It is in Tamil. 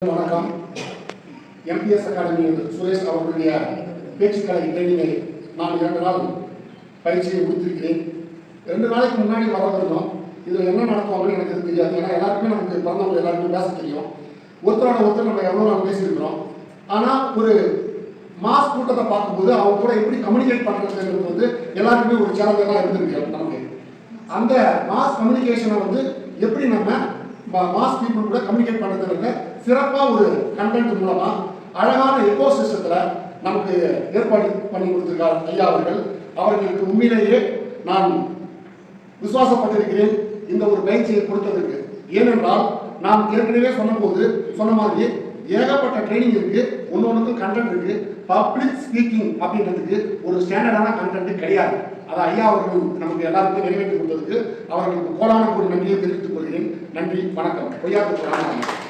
வணக்கம். எம்பிஎஸ் அகாடமி சுரேஷ் அவர்களுடைய பேச்சுக்கலை ட்ரைனிங்கை நான் 2 நாள் பயிற்சியை முடித்திருக்கிறேன். 2 நாளைக்கு முன்னாடி வரவிருந்தோம். இதில் என்ன நடத்துவாங்கன்னு எனக்கு தெரியாது. ஏன்னா எல்லாருக்குமே நமக்கு பிறந்தவங்க எல்லாருக்குமே பேச தெரியும். ஒருத்தரோட ஒருத்தர் நம்ம எவ்வளோ நாள் பேசியிருக்கிறோம். ஆனால் ஒரு மாஸ் கூட்டத்தை பார்க்கும்போது அவங்க கூட எப்படி கம்யூனிகேட் பண்ணுறதுன்றது வந்து எல்லாருக்குமே ஒரு சேலஞ்சாக இருந்திருக்கு நமக்கு. அந்த மாஸ் கம்யூனிகேஷனை வந்து எப்படி நம்ம மாஸ் பீப்புள் கூட கம்யூனிகேட் பண்ணுறதுக்கு சிறப்பாக ஒரு கண்டென்ட் மூலமாக அழகான எக்கோ சிஸ்டத்தில் நமக்கு ஏற்பாடு பண்ணி கொடுத்திருக்கார் ஐயா அவர்கள். அவர்களுக்கு உண்மையிலேயே நான் விசுவாசப்பட்டிருக்கிறேன் இந்த ஒரு பயிற்சியை கொடுத்ததற்கு. ஏனென்றால் நாம் ஏற்கனவே சொன்ன மாதிரி ஏகப்பட்ட ட்ரைனிங் இருக்கு, ஒன்னொன்றுக்கும் கண்டென்ட் இருக்கு. பப்ளிக் ஸ்பீக்கிங் அப்படின்றதுக்கு ஒரு ஸ்டாண்டர்டான கண்டென்ட் கிடையாது. அதை ஐயா அவர்கள் நமக்கு எல்லாருக்கும் நிறைவேற்றி கொடுத்ததுக்கு அவர்களுக்கு கோடான கோடி நன்றியை தெரிவித்துக் கொள்கிறேன். நன்றி, வணக்கம். பொய்யாக்கு